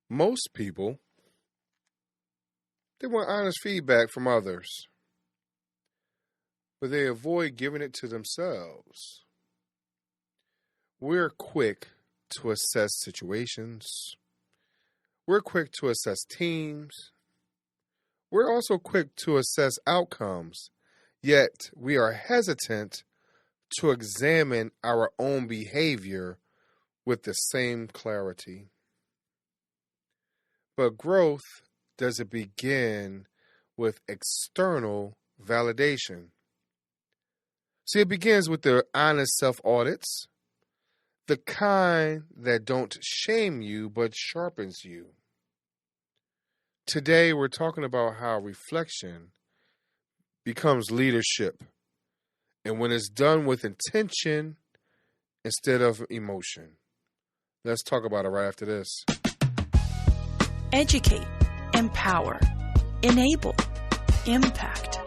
Most people, they want honest feedback from others, but they avoid giving it to themselves. We're quick to assess situations. We're quick to assess teams. We're also quick to assess outcomes, yet we are hesitant to examine our own behavior with the same clarity. But growth doesn't begin with external validation. See, it begins with the honest self-audits, the kind that don't shame you but sharpens you. Today, we're talking about how reflection becomes leadership, and when it's done with intention instead of emotion. Let's talk about it right after this. Educate, empower, enable, impact.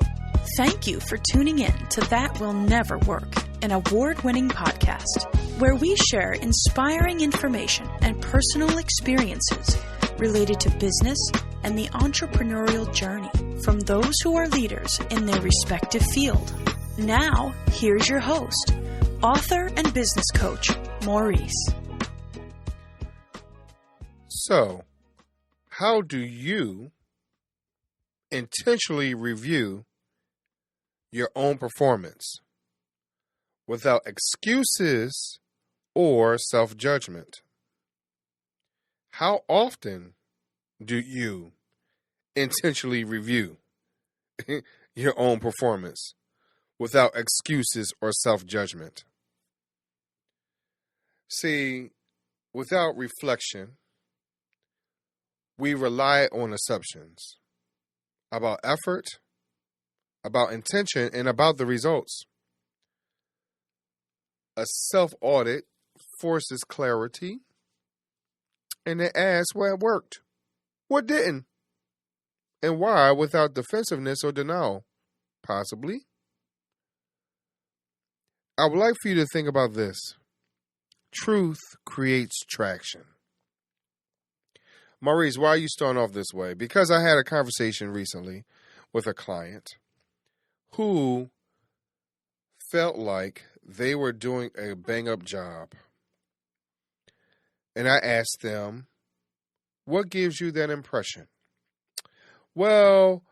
Thank you for tuning in to That Will Never Work, an award-winning podcast where we share inspiring information and personal experiences related to business and the entrepreneurial journey from those who are leaders in their respective field. Now, here's your host, author and business coach, Maurice. So, how do you intentionally review your own performance without excuses or self-judgment? How often do you intentionally review your own performance without excuses or self-judgment? See, without reflection, we rely on assumptions about effort, about intention, and about the results. A self-audit forces clarity, and it asks what worked, what didn't, and why without defensiveness or denial, possibly. I would like for you to think about this. Truth creates traction. Maurice, why are you starting off this way? Because I had a conversation recently with a client who felt like they were doing a bang-up job. And I asked them, what gives you that impression? Well,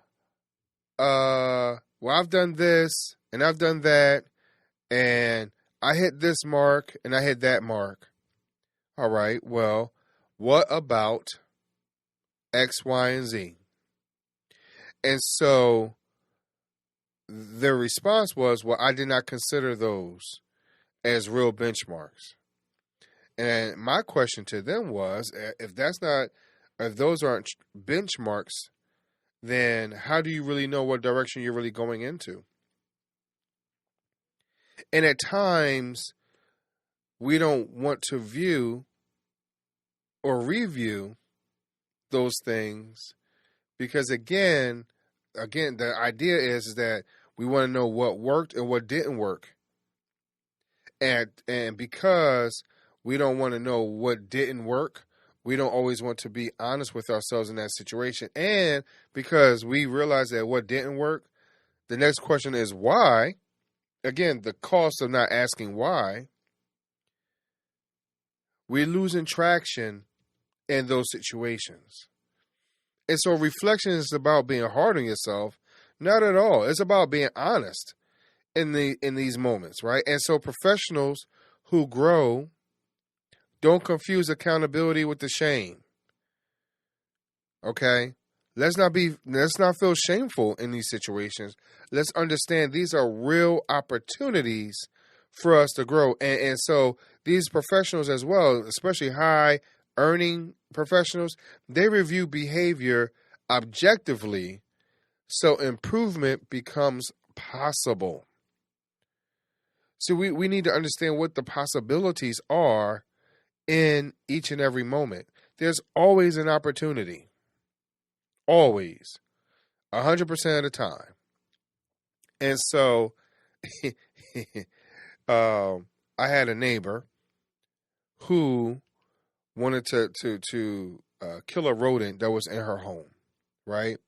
I've done this and I've done that, and I hit this mark and I hit that mark. All right, well, what about X, Y, and Z? And so their response was, well, I did not consider those as real benchmarks. And my question to them was, if those aren't benchmarks, then how do you really know what direction you're really going into? And at times, we don't want to view or review those things because again, the idea is that we want to know what worked and what didn't work. And because we don't want to know what didn't work, we don't always want to be honest with ourselves in that situation. And because we realize that what didn't work, the next question is why. Again, the cost of not asking why. We're losing traction in those situations. And so reflection is about being hard on yourself. Not at all. It's about being honest in these moments, right? And so professionals who grow don't confuse accountability with the shame. Okay? Let's not feel shameful in these situations. Let's understand these are real opportunities for us to grow. And so these professionals as well, especially high earning professionals, they review behavior objectively so improvement becomes possible. So we need to understand what the possibilities are in each and every moment. There's always an opportunity. Always. 100% of the time. And so I had a neighbor who wanted to killer rodent that was in her home, right?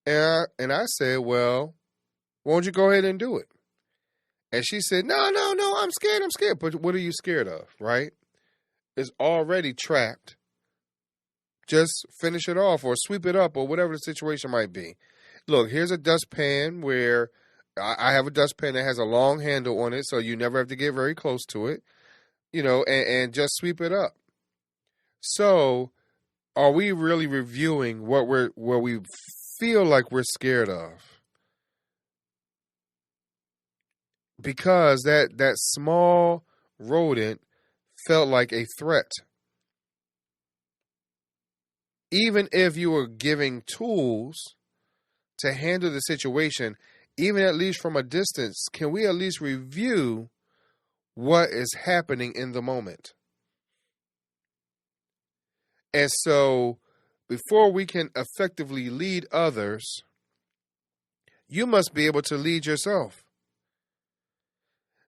And I said, well, won't you go ahead and do it? And she said, no, I'm scared. But what are you scared of, right? It's already trapped. Just finish it off or sweep it up or whatever the situation might be. Look, here's a dustpan where I have a dustpan that has a long handle on it, so you never have to get very close to it, and just sweep it up. So, are we really reviewing what we feel like we're scared of? Because that small rodent felt like a threat. Even if you were giving tools to handle the situation, even at least from a distance, can we at least review what is happening in the moment? And so, before we can effectively lead others, you must be able to lead yourself.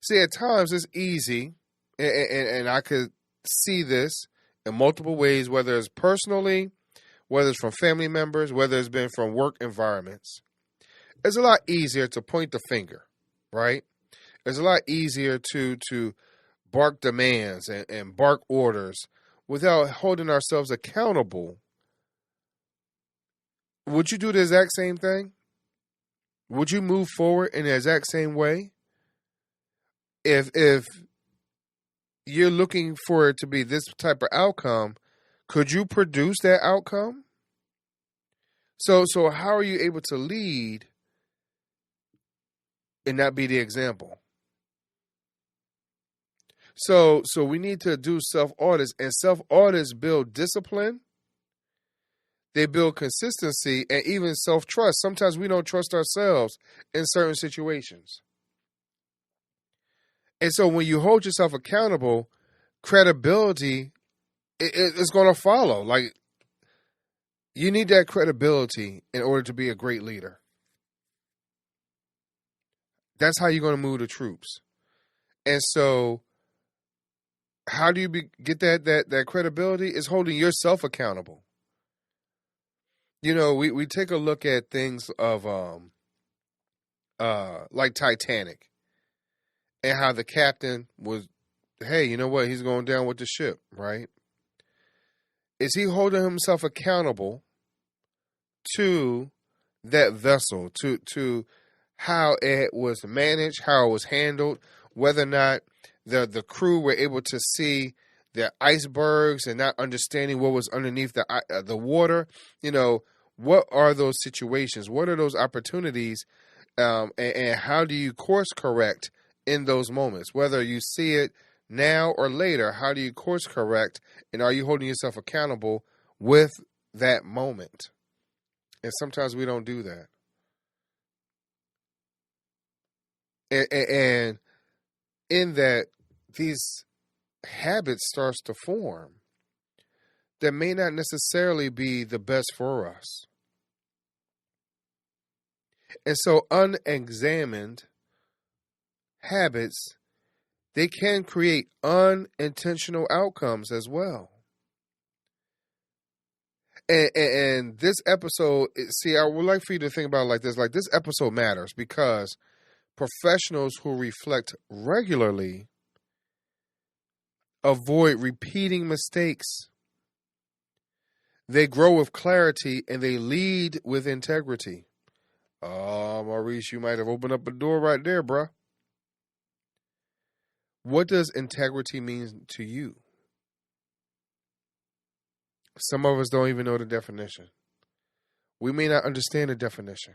See, at times it's easy, and I could see this in multiple ways, whether it's personally, whether it's from family members, whether it's been from work environments. It's a lot easier to point the finger, right? It's a lot easier to bark demands and bark orders without holding ourselves accountable. Would you do the exact same thing? Would you move forward in the exact same way? If you're looking for it to be this type of outcome, could you produce that outcome? So how are you able to lead and not be the example? So we need to do self-audits, and self-audits build discipline. They build consistency and even self-trust. Sometimes we don't trust ourselves in certain situations. And so when you hold yourself accountable, credibility is going to follow. Like, you need that credibility in order to be a great leader. That's how you're going to move the troops. And so how do you get that credibility? Is holding yourself accountable. We take a look at things of like Titanic and how the captain was, hey, you know what? He's going down with the ship, right? Is he holding himself accountable to that vessel, to how it was managed, how it was handled, whether or not the crew were able to see the icebergs and not understanding what was underneath the water? What are those situations? What are those opportunities? And how do you course correct in those moments? Whether you see it now or later, how do you course correct? And are you holding yourself accountable with that moment? And sometimes we don't do that. And in that, these habits starts to form that may not necessarily be the best for us. And so unexamined habits, they can create unintentional outcomes as well. And this episode, see, I would like for you to think about it like this. Like, this episode matters because professionals who reflect regularly avoid repeating mistakes. They grow with clarity and they lead with integrity. Oh, Maurice, you might have opened up a door right there, bruh. What does integrity mean to you? Some of us don't even know the definition. We may not understand the definition.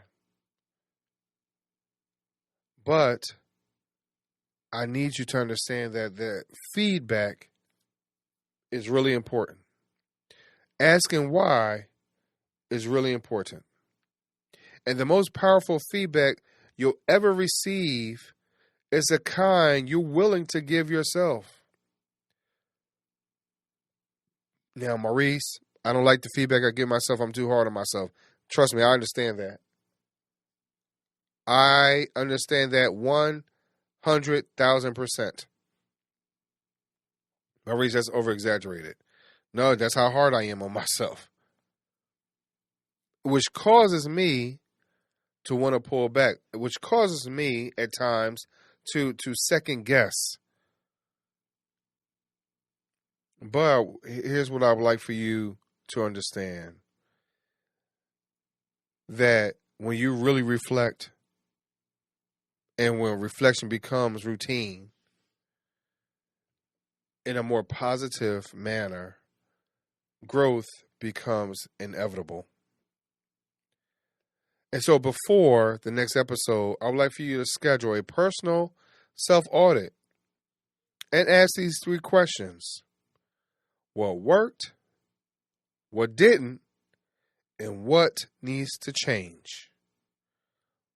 But I need you to understand that the feedback is really important. Asking why is really important. And the most powerful feedback you'll ever receive is the kind you're willing to give yourself. Now, Maurice, I don't like the feedback I give myself. I'm too hard on myself. Trust me, I understand that. I understand that 100,000%. Maurice, that's over-exaggerated. No, that's how hard I am on myself. Which causes me to want to pull back, which causes me at times to second guess. But here's what I would like for you to understand. That when you really reflect, and when reflection becomes routine in a more positive manner, growth becomes inevitable. And so before the next episode, I would like for you to schedule a personal self-audit and ask these 3 questions. What worked? What didn't? And what needs to change?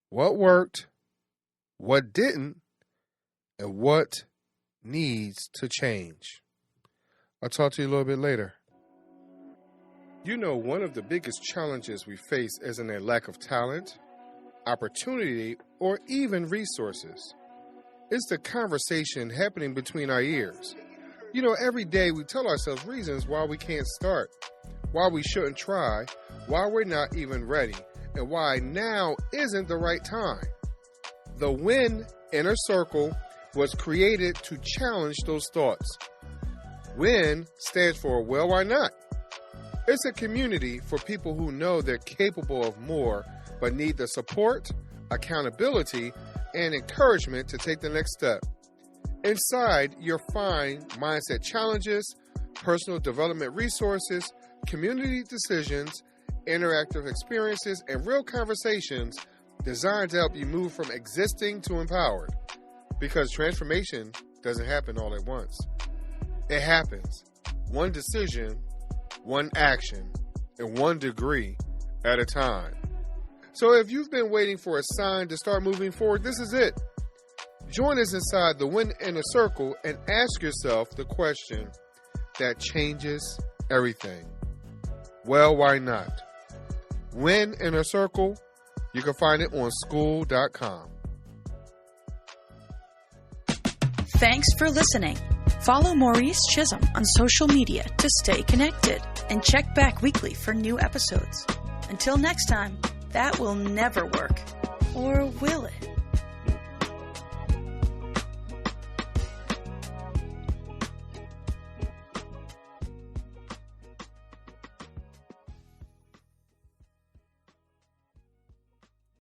What worked? What didn't? And what needs to change? I'll talk to you a little bit later. You know, one of the biggest challenges we face isn't a lack of talent, opportunity, or even resources. It's the conversation happening between our ears. You know, every day we tell ourselves reasons why we can't start, why we shouldn't try, why we're not even ready, and why now isn't the right time. The When Inner Circle was created to challenge those thoughts. When stands for well, why not? It's a community for people who know they're capable of more, but need the support, accountability, and encouragement to take the next step. Inside, you'll find mindset challenges, personal development resources, community decisions, interactive experiences, and real conversations designed to help you move from existing to empowered. Because transformation doesn't happen all at once. It happens one decision, one action, and 1 degree at a time. So if you've been waiting for a sign to start moving forward, this is it. Join us inside the When Inner Circle and ask yourself the question that changes everything. Well, why not? When Inner Circle, you can find it on school.com. Thanks for listening. Follow Maurice Chisholm on social media to stay connected and check back weekly for new episodes. Until next time, that will never work. Or will it?